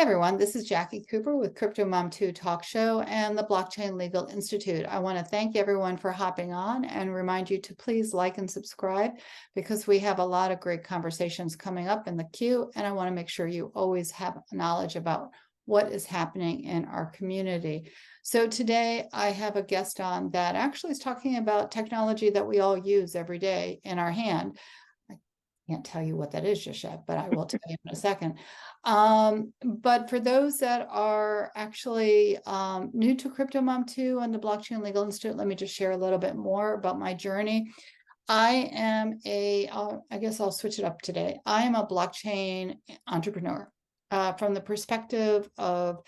everyone, this is Jackie Cooper with Crypto Mom 2 Talk Show and the Blockchain Legal Institute. I want to thank everyone for hopping on and remind you to please like and subscribe because we have a lot of great conversations coming up in the queue, and I want to make sure you always have knowledge about what is happening in our community. So today I have a guest on that actually is talking about technology that we all use every day in our hand. Can't tell you what that is just yet, but I will tell you in a second. But for those that are actually new to Crypto Mom 2 and the Blockchain Legal Institute, let me just share a little bit more about my journey. I am I guess I'll switch it up today. I am a blockchain entrepreneur from the perspective of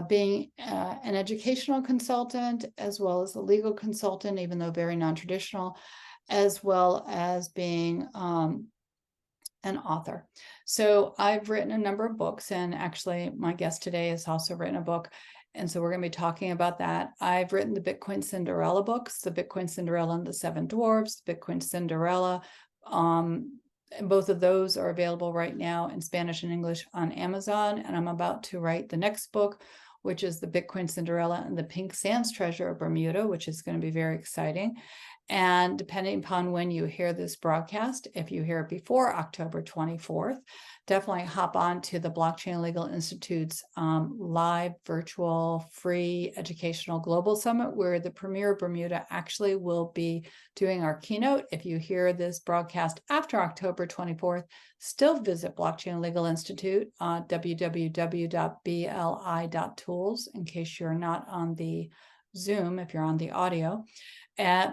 being an educational consultant as well as a legal consultant, even though very non-traditional, as well as being an author. So I've written a number of books, and actually my guest today has also written a book. And so we're going to be talking about that. I've written the Bitcoin Cinderella books, the Bitcoin Cinderella and the Seven Dwarfs, Bitcoin Cinderella. Both of those are available right now in Spanish and English on Amazon. And I'm about to write the next book, which is the Bitcoin Cinderella and the Pink Sands Treasure of Bermuda, which is going to be very exciting. And depending upon when you hear this broadcast, if you hear it before October 24th, definitely hop on to the Blockchain Legal Institute's live, virtual, free educational global summit, where the Premier of Bermuda actually will be doing our keynote. If you hear this broadcast after October 24th, still visit Blockchain Legal Institute, www.bli.tools, in case you're not on the Zoom, if you're on the audio.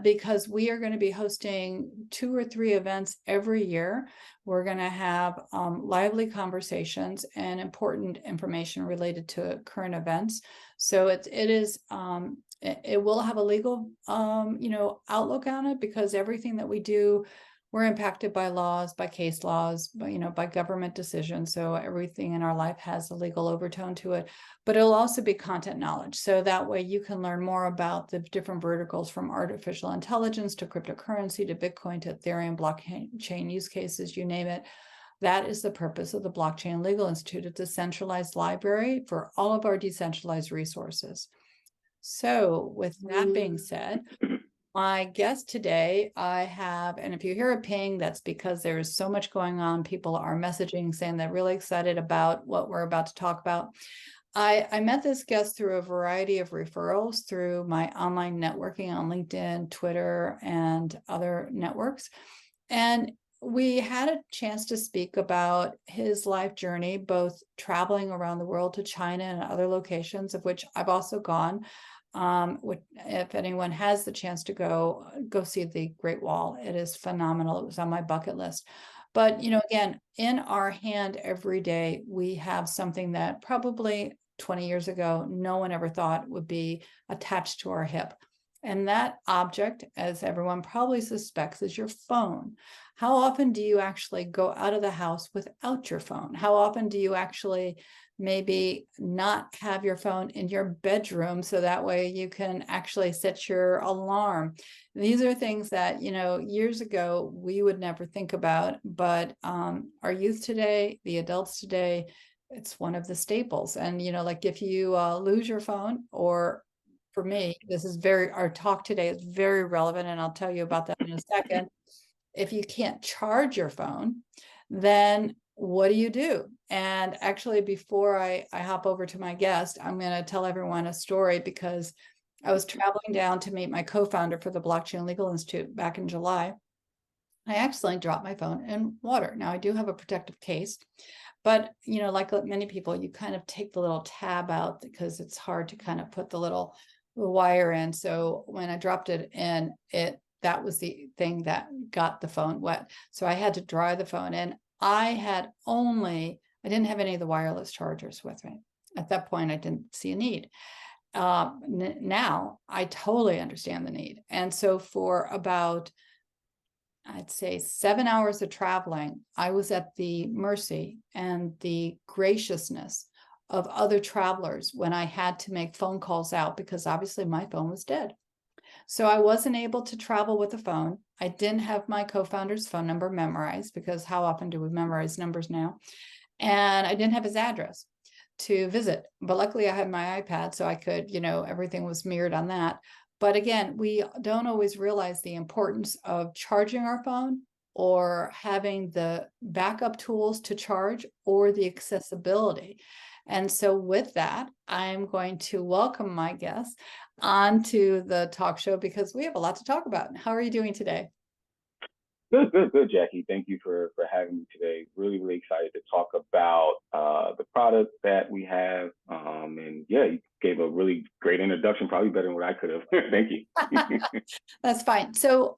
Because we are going to be hosting 2 or 3 events every year. We're going to have lively conversations and important information related to current events. So it will have a legal outlook on it, because everything that we do, we're impacted by laws, by case laws, by government decisions. So everything in our life has a legal overtone to it, but it'll also be content knowledge. So that way you can learn more about the different verticals, from artificial intelligence to cryptocurrency to Bitcoin to Ethereum, blockchain use cases, you name it. That is the purpose of the Blockchain Legal Institute, a decentralized library for all of our decentralized resources. So with that being said, my guest today, I have, and if you hear a ping, that's because there's so much going on. People are messaging saying they're really excited about what we're about to talk about. I met this guest through a variety of referrals through my online networking on LinkedIn, Twitter, and other networks. And we had a chance to speak about his life journey, both traveling around the world to China and other locations, of which I've also gone. If anyone has the chance to go see the Great Wall, it is phenomenal. It was on my bucket list. But, again, in our hand every day, we have something that probably 20 years ago, no one ever thought would be attached to our hip. And that object, as everyone probably suspects, is your phone. How often do you actually go out of the house without your phone? How often do you actually maybe not have your phone in your bedroom so that way you can actually set your alarm? These are things that, years ago we would never think about, but our youth today, the adults today, it's one of the staples. And, like if you lose your phone, or for me, our talk today is very relevant, and I'll tell you about that in a second. If you can't charge your phone, then what do? And actually, before I hop over to my guest, I'm going to tell everyone a story, because I was traveling down to meet my co-founder for the Blockchain Legal Institute back in July. I accidentally dropped my phone in water. Now, I do have a protective case, but, like many people, you kind of take the little tab out because it's hard to kind of put the little wire in. So when I dropped it in, that was the thing that got the phone wet. So I had to dry the phone, and I didn't have any of the wireless chargers with me. At that point, I didn't see a need. Now I totally understand the need. And so for about, I'd say 7 hours of traveling, I was at the mercy and the graciousness of other travelers when I had to make phone calls out, because obviously my phone was dead. So I wasn't able to travel with a phone. I didn't have my co-founder's phone number memorized, because how often do we memorize numbers now? And I didn't have his address. to visit. But luckily I had my iPad, so I could, everything was mirrored on that. But again, we don't always realize the importance of charging our phone or having the backup tools to charge or the accessibility. And so with that, I'm going to welcome my guests onto the talk show because we have a lot to talk about. How are you doing today? Good, Jackie. Thank you for having me today. Really, really excited to talk about the product that we have. And yeah, you gave a really great introduction, probably better than what I could have. Thank you. That's fine. So,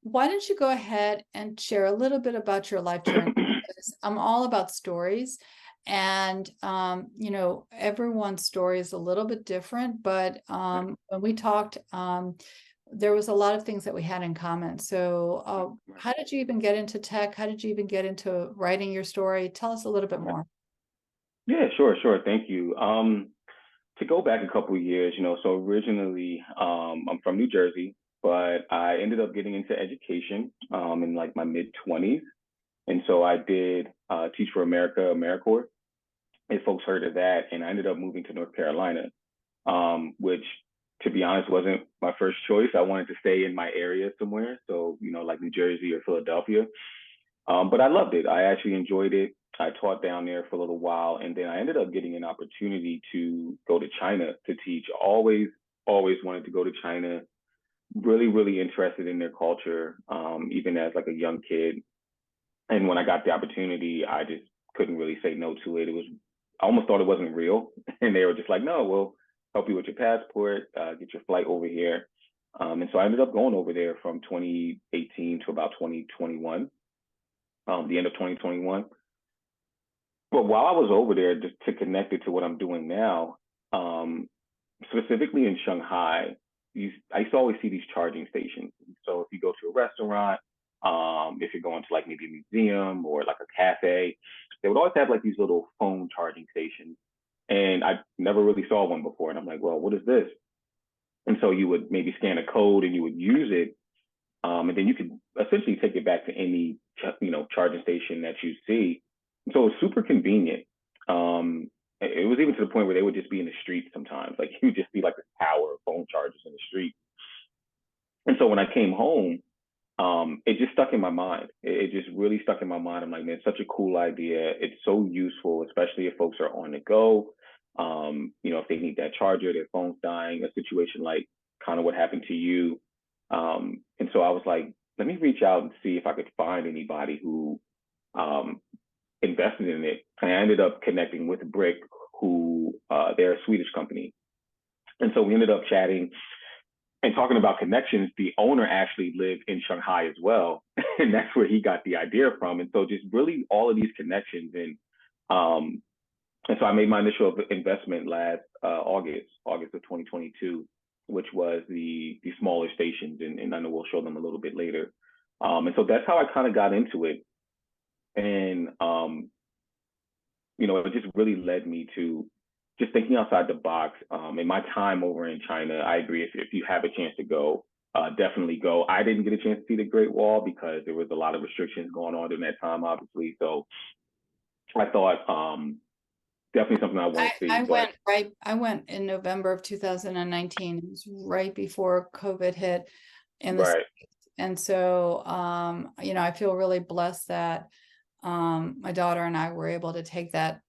why don't you go ahead and share a little bit about your life journey? Because I'm all about stories, and everyone's story is a little bit different. But when we talked, there was a lot of things that we had in common. So, how did you even get into tech? How did you even get into writing your story? Tell us a little bit more. Yeah, sure. Thank you. To go back a couple of years, so originally, I'm from New Jersey, but I ended up getting into education in like my mid 20s. And so I did Teach for America, AmeriCorps, if folks heard of that. And I ended up moving to North Carolina, which, to be honest, wasn't my first choice. I wanted to stay in my area somewhere. So, like New Jersey or Philadelphia. But I loved it. I actually enjoyed it. I taught down there for a little while, and then I ended up getting an opportunity to go to China to teach. Always wanted to go to China. Really, really interested in their culture, even as like a young kid. And when I got the opportunity, I just couldn't really say no to it. I almost thought it wasn't real, and they were just like, "No, we'll help you with your passport, get your flight over here." And so I ended up going over there from 2018 to about 2021, the end of 2021. But while I was over there, just to connect it to what I'm doing now, um, specifically in Shanghai, I used to always see these charging stations. So if you go to a restaurant, if you're going to like maybe a museum or like a cafe, they would always have like these little phone charging stations. And I never really saw one before. And I'm like, well, what is this? And so you would maybe scan a code and you would use it. And then you could essentially take it back to any, charging station that you see. And so it was super convenient. It was even to the point where they would just be in the streets sometimes. Like you would just be like a tower of phone chargers in the street. And so when I came home, it just stuck in my mind. It just really stuck in my mind. I'm like, man, it's such a cool idea. It's so useful, especially if folks are on the go. If they need that charger, their phone's dying, a situation like kind of what happened to you. And so I was like, let me reach out and see if I could find anybody who um, invested in it. And I ended up connecting with Brick, who they're a Swedish company. And so we ended up chatting and talking about connections. The owner actually lived in Shanghai as well. And that's where he got the idea from. And so just really all of these connections. And so I made my initial investment last August of 2022, which was the smaller stations. And I know we'll show them a little bit later. And so that's how I kind of got into it. And it just really led me to just thinking outside the box. In my time over in China, I agree. If you have a chance to go, definitely go. I didn't get a chance to see the Great Wall because there was a lot of restrictions going on during that time, obviously. So I thought definitely something I want to see. I went in November of 2019. It was right before COVID hit in the Right. States. And so, I feel really blessed that my daughter and I were able to take the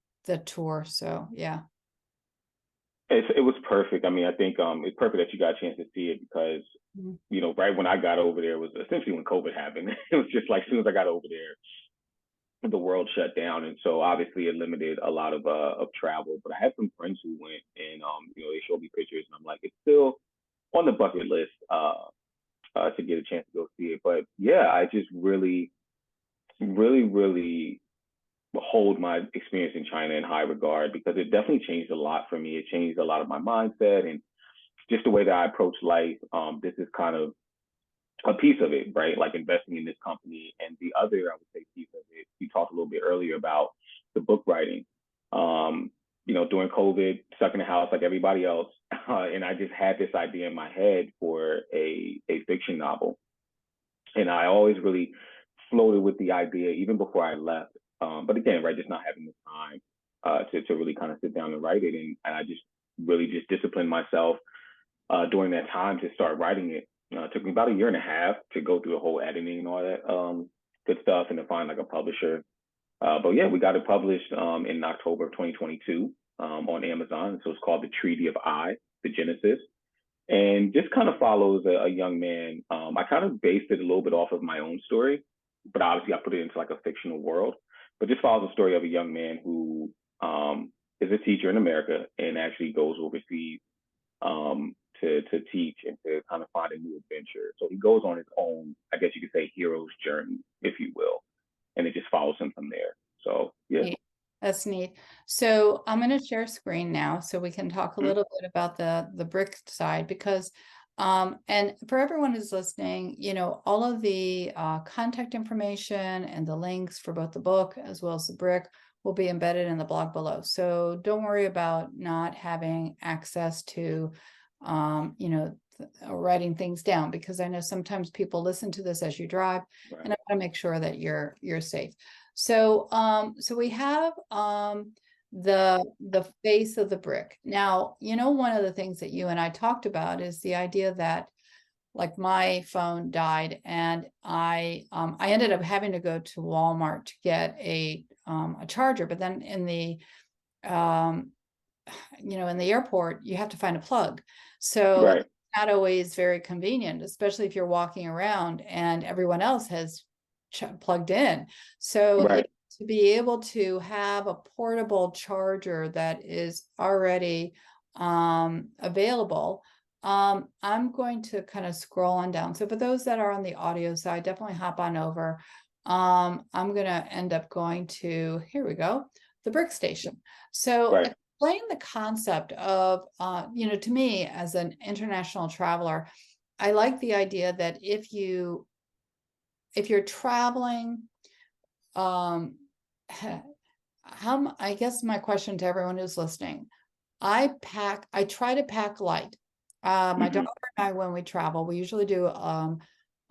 tour. So yeah. It was perfect. I mean, I think it's perfect that you got a chance to see it because, Mhm. right when I got over there was essentially when COVID happened. It was just like as soon as I got over there, the world shut down, and so obviously it limited a lot of travel. But I had some friends who went, and they showed me pictures, and I'm like, it's still on the bucket list to get a chance to go see it. But yeah, I just really, really, really hold my experience in China in high regard because it definitely changed a lot for me. It changed a lot of my mindset and just the way that I approach life. This is kind of a piece of it, right? Like investing in this company. And the other, I would say, piece of it, you talked a little bit earlier about the book writing. During COVID, stuck in the house like everybody else. And I just had this idea in my head for a fiction novel. And I always really floated with the idea even before I left. But again, right, just not having the time. to really kind of sit down and write it. And I just really just disciplined myself during that time to start writing it. It took me about a year and a half to go through the whole editing and all that good stuff and to find like a publisher. But yeah, we got it published in October of 2022 on Amazon. So it's called The Treaty of I, the Genesis, and just kind of follows a young man. I kind of based it a little bit off of my own story, but obviously I put it into like a fictional world. But just follows the story of a young man who is a teacher in America and actually goes overseas to teach and to kind of find a new adventure. So he goes on his own, I guess you could say, hero's journey, if you will, and it just follows him from there. So yeah. Neat. That's neat. So I'm going to share screen now so we can talk a little bit about the brick side, because and for everyone who's listening, you know, all of the contact information and the links for both the book as well as the brick will be embedded in the blog below. So don't worry about not having access to you know, writing things down, because I know sometimes people listen to this as you drive, Right. and I want to make sure that you're safe. So so we have the face of the brick. Now, you know, one of the things that you and I talked about is the idea that, like, my phone died and I ended up having to go to Walmart to get a charger, but then in the you know, in the airport, you have to find a plug. So Right. it's not always very convenient, especially if you're walking around and everyone else has plugged in. So Right. to be able to have a portable charger that is already available, I'm going to kind of scroll on down. So for those that are on the audio side, definitely hop on over. I'm going to end up going to, here we go, the brick station. So Right. explain the concept of, you know, to me as an international traveler, I like the idea that if you're traveling, I guess my question to everyone who's listening, I try to pack light. My daughter and I, when we travel, we usually do a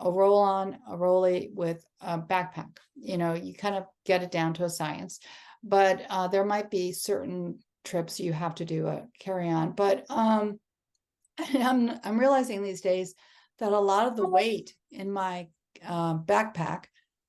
roll-on, a rollie with a backpack. You know, you kind of get it down to a science, but there might be certain trips you have to do a carry-on. But I'm realizing these days that a lot of the weight in my backpack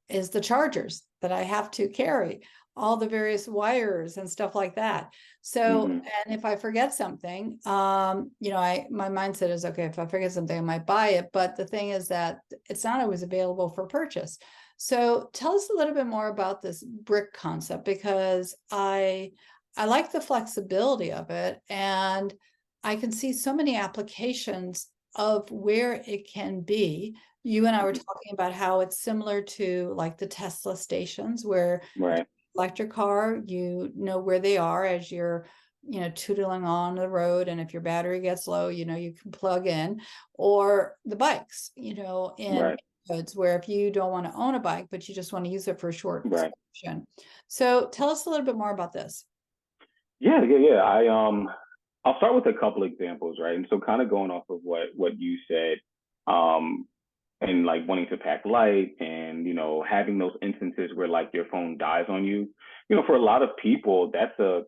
is the chargers that I have to carry, all the various wires and stuff like that. So, and if I forget something, you know, my mindset is, okay, if I forget something, I might buy it. But the thing is that it's not always available for purchase. So tell us a little bit more about this brick concept, because I like the flexibility of it, and I can see so many applications of where it can be. You and I were talking about how it's similar to like the Tesla stations, where Right. electric car, you know where they are as you're, you know, tootling on the road, and if your battery gets low, you know, you can plug in. Or the bikes, you know, in neighborhoods where if you don't want to own a bike, but you just want to use it for a short excursion. So tell us a little bit more about this. Yeah. I'll start with a couple examples, right? And so kind of going off of what you said, and like wanting to pack light and, you know, having those instances where like your phone dies on you, you know, for a lot of people, that's a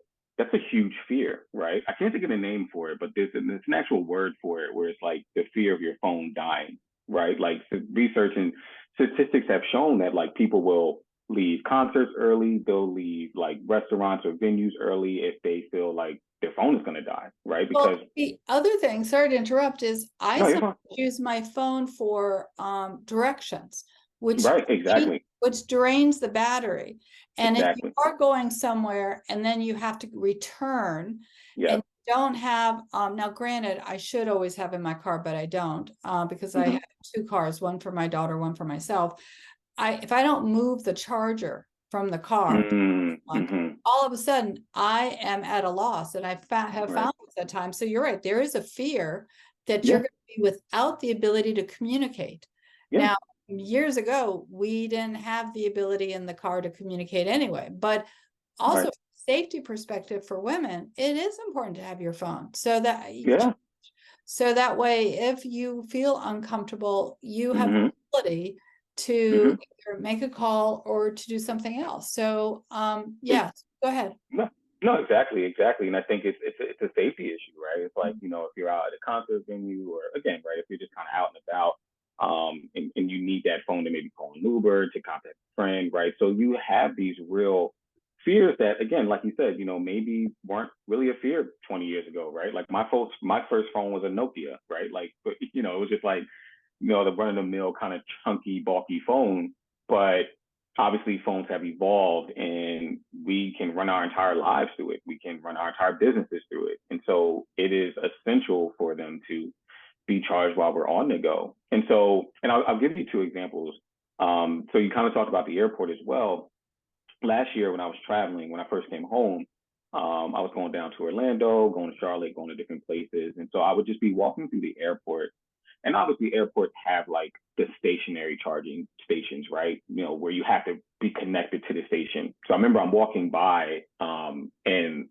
huge fear, right? I can't think of a name for it, but there's an actual word for it, where it's like the fear of your phone dying, right? Like research and statistics have shown that like people will leave concerts early, they'll leave like restaurants or venues early if they feel like their phone is going to die, right? Because the other thing, sorry to interrupt, is I sometimes use my phone for directions, which drains the battery. And if you are going somewhere and then you have to return, and you don't have, now granted, I should always have in my car, but I don't, because I have two cars, one for my daughter, one for myself. If I don't move the charger from the car, all of a sudden I am at a loss, and I have found this at times. So you're right, there is a fear that you're going to be without the ability to communicate. Now, years ago, we didn't have the ability in the car to communicate anyway, but also from a safety perspective for women, it is important to have your phone, so that so that way, if you feel uncomfortable, you have the ability to either make a call or to do something else. So, yeah, go ahead. No, exactly, exactly. And I think it's a safety issue, right? It's like, if you're out at a concert venue or again, right, if you're just kind of out and about, and you need that phone to maybe call an Uber to contact a friend, right? So you have these real fears that again, like you said, maybe weren't really a fear 20 years ago, right? Like my first phone was a Nokia, right? Like, but, it was just like, the run of the mill kind of chunky, bulky phone. But obviously phones have evolved and we can run our entire lives through it. We can run our entire businesses through it. And so it is essential for them to be charged while we're on the go. And so, and I'll give you two examples. So you kind of talked about the airport as well. Last year when I was traveling, when I first came home, I was going down to Orlando, going to Charlotte, going to different places. And so I would just be walking through the airport, and obviously airports have like the stationary charging stations, right? Where you have to be connected to the station. So I remember I'm walking by, and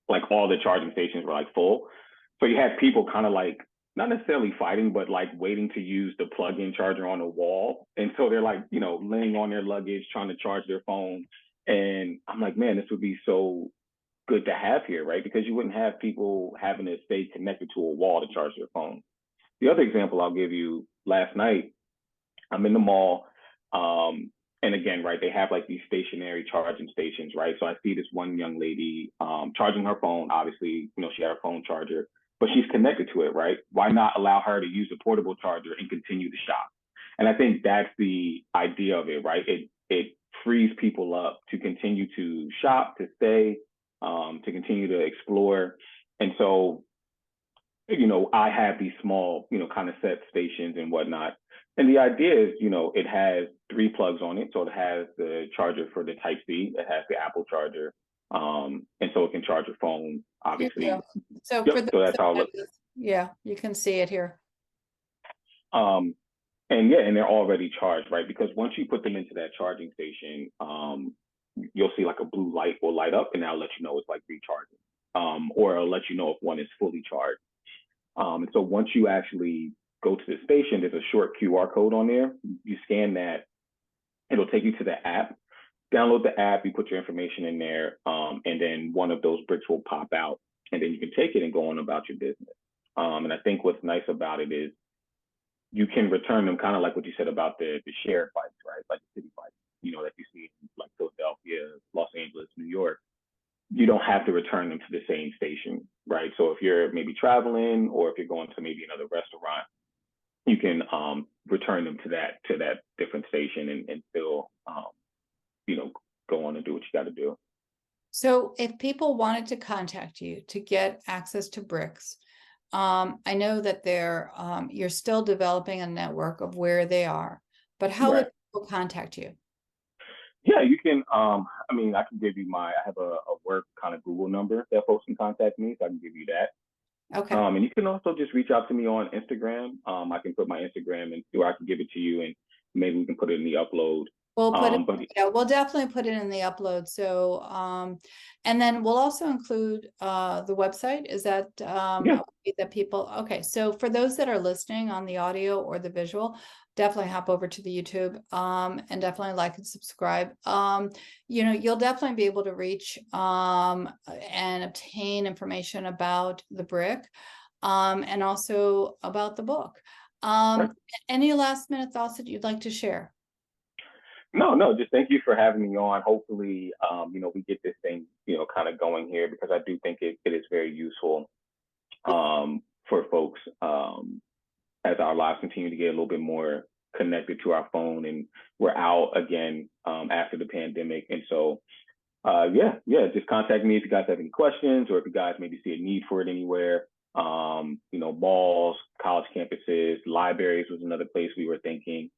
like all the charging stations were like full. So you had people kind of like not necessarily fighting, but like waiting to use the plug-in charger on the wall. And so they're like, laying on their luggage, trying to charge their phone. And I'm like, man, this would be so good to have here, right? Because you wouldn't have people having to stay connected to a wall to charge their phone. The other example I'll give you, last night, I'm in the mall. And again, right, they have like these stationary charging stations, right? So I see this one young lady charging her phone. Obviously, she had her phone charger, but she's connected to it, right? Why not allow her to use a portable charger and continue to shop? And I think that's the idea of it, right? It frees people up to continue to shop, to stay, to continue to explore. And so I have these small, kind of set stations and whatnot. And the idea is, it has three plugs on it. So it has the charger for the Type C, it has the Apple charger. And so it can charge your phone, Here we go. obviously. So Yep. for those So that's that how it are looks. yeah, you can see it here. Um, and yeah, and they're already charged, right? Because once you put them into that charging station, you'll see like a blue light will light up and that'll let you know it's like recharging. Or it'll let you know if one is fully charged. And so once you actually go to the station, there's a short QR code on there. You scan that, it'll take you to the app. Download the app, you put your information in there, and then one of those bricks will pop out, and then you can take it and go on about your business. And I think what's nice about it is you can return them, kind of like what you said about the shared bikes, right? Like the city bikes, that you see in like Philadelphia, Los Angeles, New York. You don't have to return them to the same station, right? So if you're maybe traveling or if you're going to maybe another restaurant, you can return them to that different station and still go on and do what you got to do. So if people wanted to contact you to get access to bricks, I know that you're still developing a network of where they are, but how Right. would people contact you? Yeah, you can. I can give you I have a work kind of Google number that folks can contact me, so I can give you that. Okay. And you can also just reach out to me on Instagram. I can put my Instagram and or I can give it to you, and maybe we can put it in the upload. We'll put it, But yeah, we'll definitely put it in the upload. So, and then we'll also include the website. Is that yeah, that people, okay. So for those that are listening on the audio or the visual, definitely hop over to the YouTube and definitely like and subscribe. You'll definitely be able to reach and obtain information about the brick and also about the book. right. Any last minute thoughts that you'd like to share? No, just thank you for having me on. Hopefully, we get this thing, kind of going here because I do think it is very useful for folks as our lives continue to get a little bit more connected to our phone and we're out again after the pandemic. And so, just contact me if you guys have any questions or if you guys maybe see a need for it anywhere. Malls, college campuses, libraries was another place we were thinking.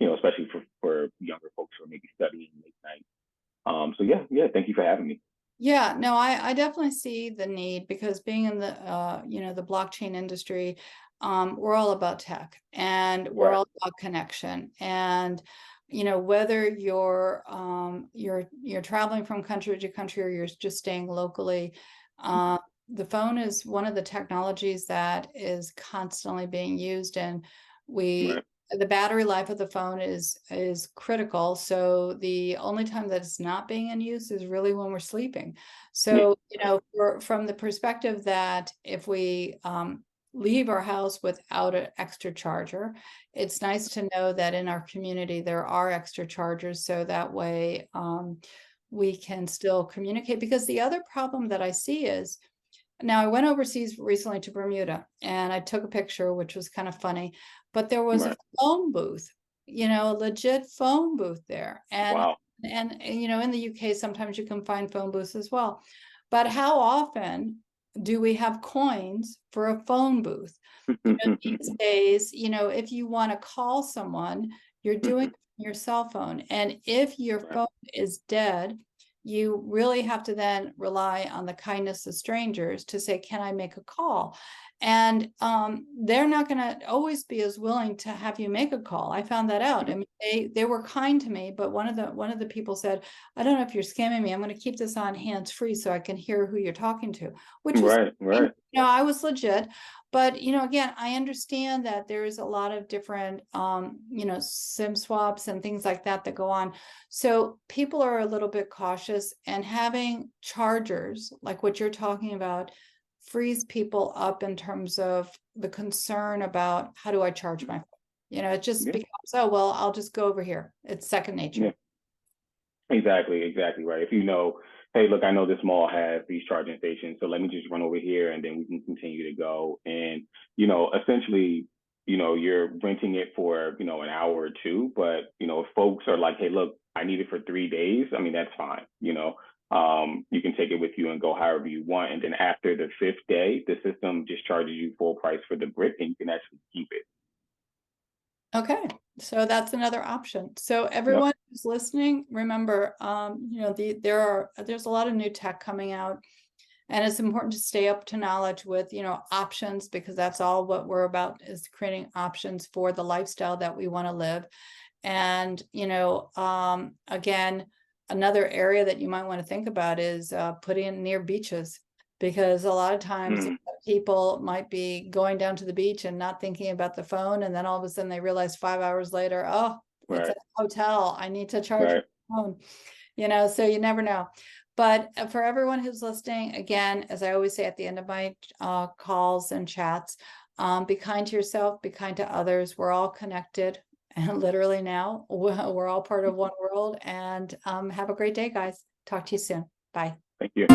Especially for younger folks who are maybe studying late night. Thank you for having me. Yeah, no, I definitely see the need because being in the blockchain industry, we're all about tech and we're Right. all about connection. And, whether you're traveling from country to country or you're just staying locally, the phone is one of the technologies that is constantly being used. And we Right. the battery life of the phone is critical. So the only time that it's not being in use is really when we're sleeping. So, from the perspective that if we leave our house without an extra charger, it's nice to know that in our community there are extra chargers, so that way we can still communicate. Because the other problem that I see is, now I went overseas recently to Bermuda and I took a picture, which was kind of funny, but there was a phone booth, a legit phone booth there. Wow. And in the UK, sometimes you can find phone booths as well. But how often do we have coins for a phone booth? These days, if you want to call someone, you're doing it on your cell phone. And if your phone is dead, you really have to then rely on the kindness of strangers to say, can I make a call? And they're not going to always be as willing to have you make a call. I found that out. I mean, they were kind to me, but one of the people said, I don't know if you're scamming me. I'm going to keep this on hands free so I can hear who you're talking to, which was, I was legit. But, again, I understand that there's a lot of different, SIM swaps and things like that go on. So people are a little bit cautious, and having chargers like what you're talking about frees people up in terms of the concern about, how do I charge my phone? It just becomes, oh, well, I'll just go over here. It's second nature. Yeah. Exactly right. If hey, look, I know this mall has these charging stations, so let me just run over here and then we can continue to go. And, essentially, you're renting it for, an hour or two, but, if folks are like, hey, look, I need it for 3 days, I mean, that's fine. You can take it with you and go however you want. And then after the 5th day, the system just charges you full price for the brick and you can actually keep it. Okay, so that's another option. So everyone who's listening, remember, there's a lot of new tech coming out, and it's important to stay up to knowledge with, options, because that's all what we're about, is creating options for the lifestyle that we want to live. And, again, another area that you might want to think about is putting it near beaches, because a lot of times people might be going down to the beach and not thinking about the phone, and then all of a sudden they realize 5 hours later, it's a hotel, I need to charge my phone. So you never know. But for everyone who's listening, again, as I always say at the end of my calls and chats, be kind to yourself, be kind to others. We're all connected, and literally now we're all part of one world. And have a great day, guys. Talk to you soon. Bye. Thank you.